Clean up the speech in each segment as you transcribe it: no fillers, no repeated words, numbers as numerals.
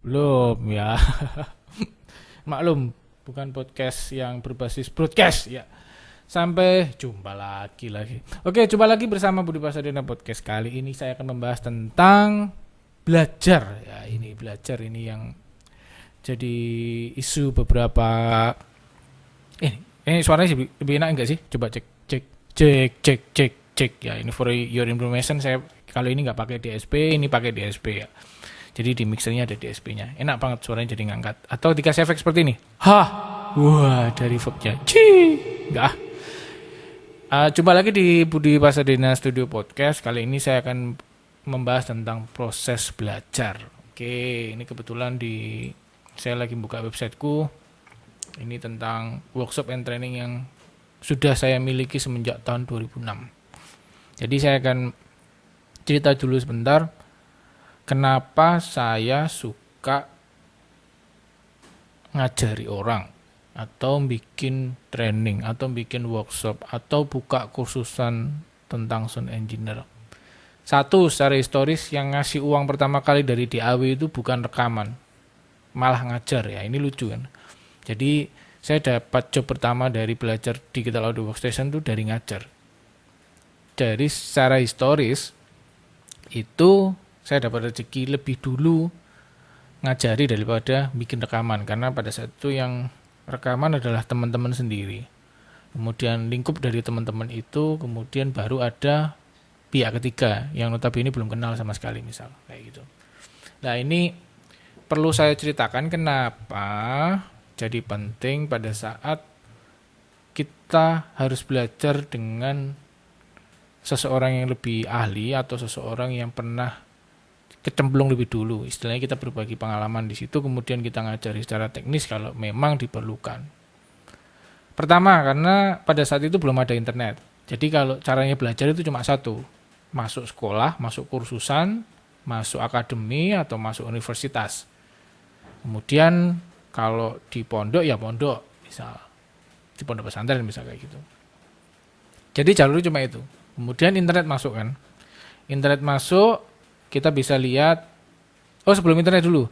Belum ya. Maklum, bukan podcast yang berbasis broadcast ya. Sampai jumpa lagi. Oke, jumpa lagi bersama Budi Pasadena Podcast. Kali ini saya akan membahas tentang belajar. Ya, ini belajar ini yang jadi isu beberapa. Ini suaranya lebih enak enggak sih? Coba cek. Ya, ini for your information, saya kalau ini nggak pakai DSP, ini pakai DSP ya. Jadi di mixernya ada DSP-nya. Enak banget suaranya jadi ngangkat. Atau dikasih efek seperti ini. Hah. Wah, dari reverbnya. Enggak. Jumpa lagi di Budi Pasadena Studio Podcast. Kali ini saya akan membahas tentang proses belajar. Oke, ini kebetulan saya lagi buka websiteku. Ini tentang workshop and training yang sudah saya miliki semenjak tahun 2006. Jadi saya akan cerita dulu sebentar kenapa saya suka ngajari orang atau bikin training atau bikin workshop atau buka kursusan tentang sound engineer. Satu, secara historis yang ngasih uang pertama kali dari DAW itu bukan rekaman, malah ngajar ya. Ini lucu kan. Jadi saya dapat job pertama dari belajar digital audio workstation itu dari ngajar. Dari secara historis itu saya dapat rezeki lebih dulu ngajari daripada bikin rekaman, karena pada saat itu yang rekaman adalah teman-teman sendiri, kemudian lingkup dari teman-teman itu, kemudian baru ada pihak ketiga yang notabene belum kenal sama sekali, misal kayak gitu. Nah, ini perlu saya ceritakan kenapa jadi penting pada saat kita harus belajar dengan seseorang yang lebih ahli atau seseorang yang pernah kecemplung lebih dulu. Istilahnya kita berbagi pengalaman di situ, kemudian kita ngajari secara teknis kalau memang diperlukan. Pertama, karena pada saat itu belum ada internet. Jadi kalau caranya belajar itu cuma satu. Masuk sekolah, masuk kursusan, masuk akademi atau masuk universitas. Kemudian kalau di pondok ya pondok, misal di pondok pesantren misal kayak gitu. Jadi jalurnya cuma itu. Kemudian internet masuk kan. Internet masuk, kita bisa lihat, sebelum internet dulu,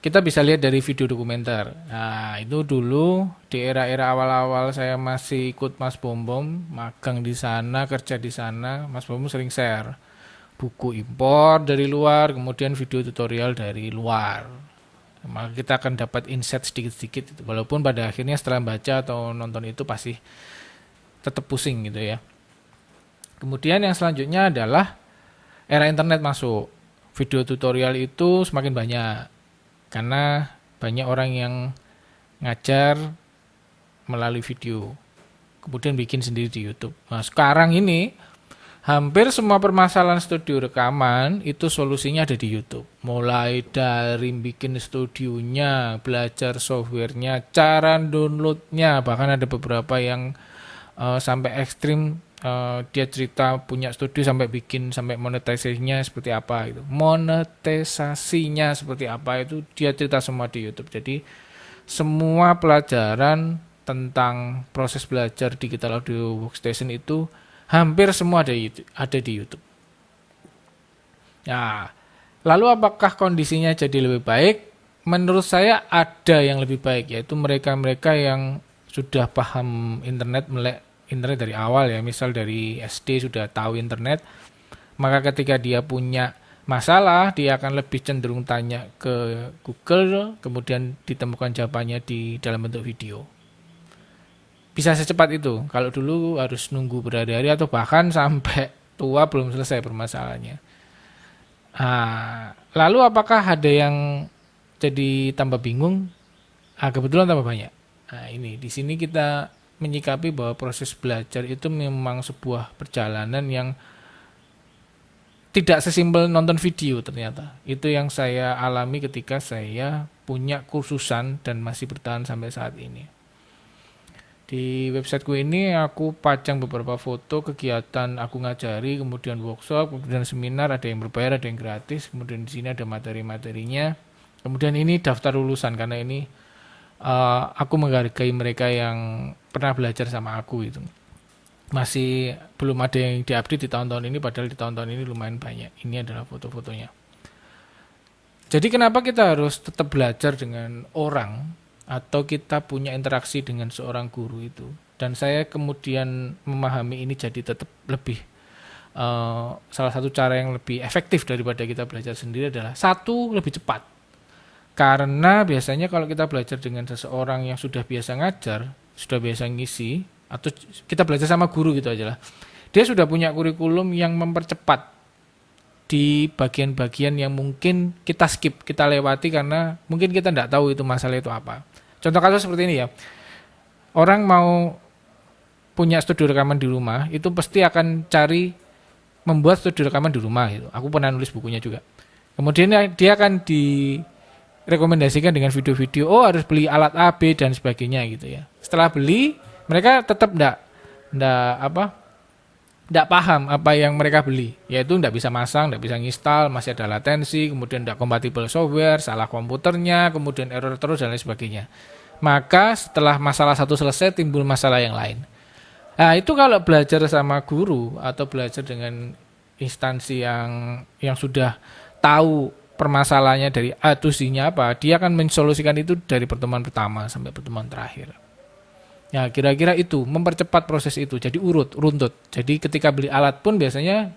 kita bisa lihat dari video dokumenter. Nah, itu dulu di era-era awal-awal saya masih ikut Mas Bombom, magang di sana, kerja di sana, Mas Bombom sering share buku impor dari luar, kemudian video tutorial dari luar. Maka kita akan dapat insight sedikit-sedikit, walaupun pada akhirnya setelah baca atau nonton itu pasti tetap pusing gitu ya. Kemudian yang selanjutnya adalah era internet masuk. Video tutorial itu semakin banyak karena banyak orang yang ngajar melalui video, kemudian bikin sendiri di YouTube. Nah, sekarang ini hampir semua permasalahan studio rekaman itu solusinya ada di YouTube. Mulai dari bikin studionya, belajar softwarenya, cara downloadnya, bahkan ada beberapa yang sampai ekstrim. Dia cerita punya studio sampai bikin sampai monetisasinya seperti apa itu. Monetisasinya seperti apa itu dia cerita semua di YouTube. Jadi semua pelajaran tentang proses belajar digital audio workstation itu hampir semua ada di YouTube. Nah, lalu apakah kondisinya jadi lebih baik? Menurut saya ada yang lebih baik, yaitu mereka-mereka yang sudah paham internet, melek internet dari awal ya, misal dari SD sudah tahu internet, maka ketika dia punya masalah dia akan lebih cenderung tanya ke Google, kemudian ditemukan jawabannya di dalam bentuk video. Bisa secepat itu. Kalau dulu harus nunggu berhari-hari atau bahkan sampai tua belum selesai permasalahannya. Lalu apakah ada yang jadi tambah bingung? Kebetulan tambah banyak. Nah, ini di sini kita menyikapi bahwa proses belajar itu memang sebuah perjalanan yang tidak sesimpel nonton video ternyata. Itu yang saya alami ketika saya punya kursusan dan masih bertahan sampai saat ini. Di websiteku ini aku pajang beberapa foto kegiatan aku ngajari, kemudian workshop, kemudian seminar, ada yang berbayar, ada yang gratis, kemudian di sini ada materi-materinya. Kemudian ini daftar lulusan, karena ini aku menghargai mereka yang pernah belajar sama aku itu. Masih belum ada yang diupdate di tahun-tahun ini, padahal di tahun-tahun ini lumayan banyak. Ini adalah foto-fotonya. Jadi kenapa kita harus tetap belajar dengan orang atau kita punya interaksi dengan seorang guru itu? Dan saya kemudian memahami ini jadi tetap lebih salah satu cara yang lebih efektif daripada kita belajar sendiri adalah satu, lebih cepat. Karena biasanya kalau kita belajar dengan seseorang yang sudah biasa ngajar, sudah biasa ngisi, atau kita belajar sama guru gitu aja lah. Dia sudah punya kurikulum yang mempercepat di bagian-bagian yang mungkin kita skip, kita lewati karena mungkin kita tidak tahu itu masalah itu apa. Contoh kasus seperti ini ya, orang mau punya studio rekaman di rumah, itu pasti akan cari membuat studio rekaman di rumah. Gitu. Aku pernah nulis bukunya juga. Kemudian dia akan direkomendasikan dengan video-video, oh harus beli alat A, B, dan sebagainya gitu ya. Setelah beli, mereka tetap tidak paham apa yang mereka beli, yaitu tidak bisa masang, tidak bisa nginstal, masih ada latensi, kemudian tidak kompatibel software, salah komputernya, kemudian error terus dan lain sebagainya. Maka setelah masalah satu selesai timbul masalah yang lain. Nah itu kalau belajar sama guru atau belajar dengan instansi yang sudah tahu permasalahannya dari A to Z-nya apa, dia akan mensolusikan itu dari pertemuan pertama sampai pertemuan terakhir. Ya kira-kira itu mempercepat proses itu jadi runtut. Jadi ketika beli alat pun biasanya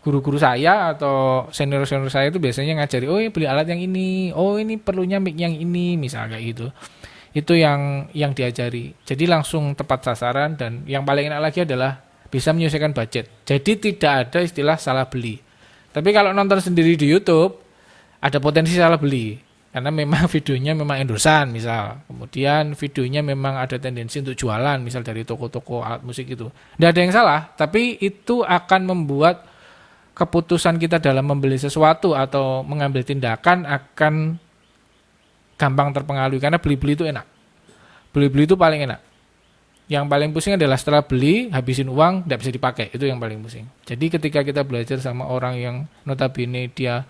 guru-guru saya atau senior-senior saya itu biasanya ngajari, oh beli alat yang ini, oh ini perlunya mic yang ini, misalnya kayak gitu. Itu yang diajari. Jadi langsung tepat sasaran dan yang paling enak lagi adalah bisa menyesuaikan budget. Jadi tidak ada istilah salah beli. Tapi kalau nonton sendiri di YouTube ada potensi salah beli. Karena memang videonya memang endorsan misal. Kemudian videonya memang ada tendensi untuk jualan misal dari toko-toko alat musik itu. Tidak ada yang salah, tapi itu akan membuat keputusan kita dalam membeli sesuatu atau mengambil tindakan akan gampang terpengaruhi. Karena beli-beli itu enak. Beli-beli itu paling enak. Yang paling pusing adalah setelah beli, habisin uang, tidak bisa dipakai. Itu yang paling pusing. Jadi ketika kita belajar sama orang yang notabene dia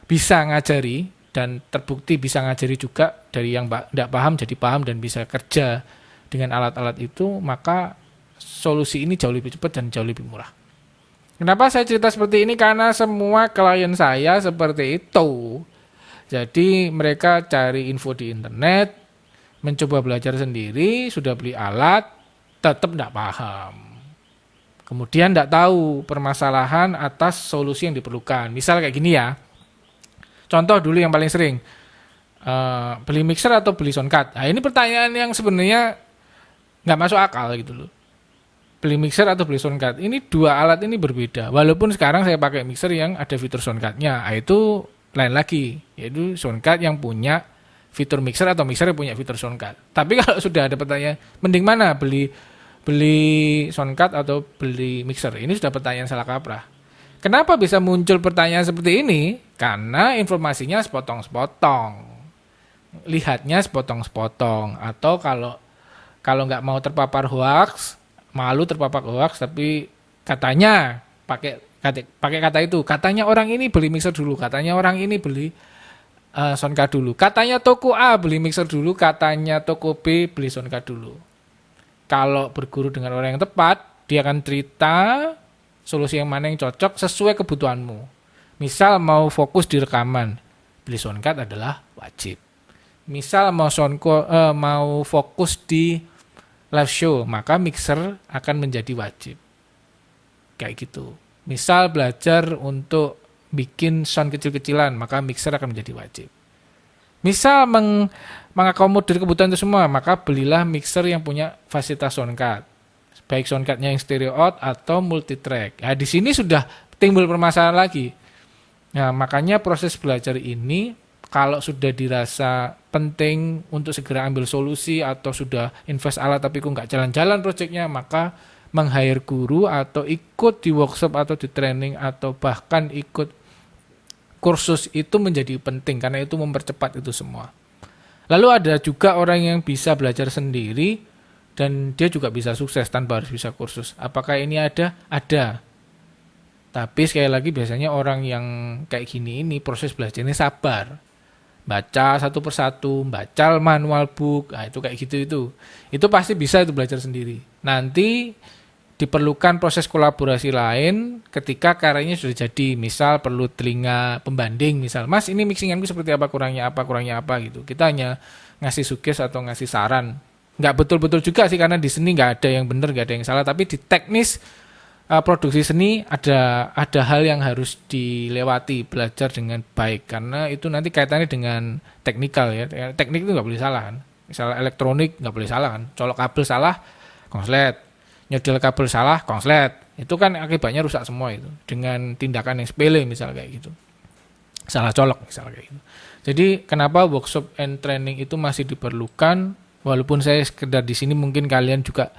bisa ngajari, dan terbukti bisa ngajari juga dari yang tidak paham jadi paham dan bisa kerja dengan alat-alat itu, maka solusi ini jauh lebih cepat dan jauh lebih murah. Kenapa saya cerita seperti ini? Karena semua klien saya seperti itu. Jadi mereka cari info di internet, mencoba belajar sendiri, sudah beli alat, tetap tidak paham. Kemudian tidak tahu permasalahan atas solusi yang diperlukan. Misal kayak gini ya. Contoh dulu yang paling sering, beli mixer atau beli soundcard. Nah ini pertanyaan yang sebenarnya nggak masuk akal gitu loh. Beli mixer atau beli soundcard. Ini dua alat ini berbeda. Walaupun sekarang saya pakai mixer yang ada fitur soundcardnya. Nah, itu lain lagi. Yaitu soundcard yang punya fitur mixer atau mixer yang punya fitur soundcard. Tapi kalau sudah ada pertanyaan, mending mana beli soundcard atau beli mixer? Ini sudah pertanyaan salah kaprah. Kenapa bisa muncul pertanyaan seperti ini? Karena informasinya sepotong-sepotong. Lihatnya sepotong-sepotong. Atau kalau nggak mau terpapar hoax, malu terpapar hoax, tapi katanya pakai kata itu. Katanya orang ini beli mixer dulu. Katanya orang ini beli soundcard dulu. Katanya toko A beli mixer dulu. Katanya toko B beli soundcard dulu. Kalau berguru dengan orang yang tepat, dia akan cerita solusi yang mana yang cocok sesuai kebutuhanmu. Misal mau fokus di rekaman, beli soundcard adalah wajib. Misal mau fokus di live show, maka mixer akan menjadi wajib. Kayak gitu. Misal belajar untuk bikin sound kecil-kecilan, maka mixer akan menjadi wajib. Misal mengakomodir kebutuhan itu semua, maka belilah mixer yang punya fasilitas soundcard. Baik soundcardnya yang stereo out atau multitrack. Nah, di sini sudah timbul permasalahan lagi. Nah, makanya proses belajar ini kalau sudah dirasa penting untuk segera ambil solusi atau sudah invest alat tapi kok nggak jalan-jalan proyeknya, maka meng-hire guru atau ikut di workshop atau di training atau bahkan ikut kursus itu menjadi penting karena itu mempercepat itu semua. Lalu ada juga orang yang bisa belajar sendiri dan dia juga bisa sukses tanpa harus bisa kursus. Apakah ini ada? Ada. Tapi sekali lagi biasanya orang yang kayak gini ini proses belajarnya sabar. Baca satu persatu, baca manual book, nah itu kayak gitu itu. Itu pasti bisa itu belajar sendiri. Nanti diperlukan proses kolaborasi lain ketika karyanya sudah jadi. Misal perlu telinga pembanding, misal, Mas ini mixinganku seperti apa, kurangnya apa gitu. Kita hanya ngasih suges atau ngasih saran. Nggak betul-betul juga sih, karena di seni nggak ada yang benar, nggak ada yang salah. Tapi di teknis produksi seni ada hal yang harus dilewati, belajar dengan baik. Karena itu nanti kaitannya dengan teknikal ya. Teknik itu nggak boleh salah kan. Misalnya elektronik nggak boleh salah kan. Colok kabel salah, konslet. Nyodel kabel salah, konslet. Itu kan akibatnya rusak semua itu. Dengan tindakan yang sepele misal kayak gitu. Salah colok misal kayak gitu. Jadi kenapa workshop and training itu masih diperlukan, walaupun saya sekedar di sini mungkin kalian juga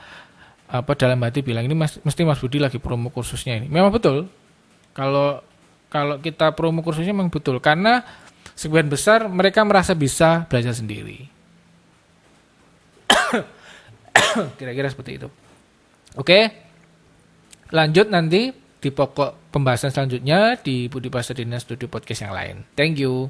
dalam hati bilang ini mesti Mas Budi lagi promo kursusnya ini. Memang betul. Kalau kita promo kursusnya memang betul, karena sebagian besar mereka merasa bisa belajar sendiri. Kira-kira seperti itu. Oke, lanjut nanti di pokok pembahasan selanjutnya di Budi Prasetyo Studio Podcast yang lain. Thank you.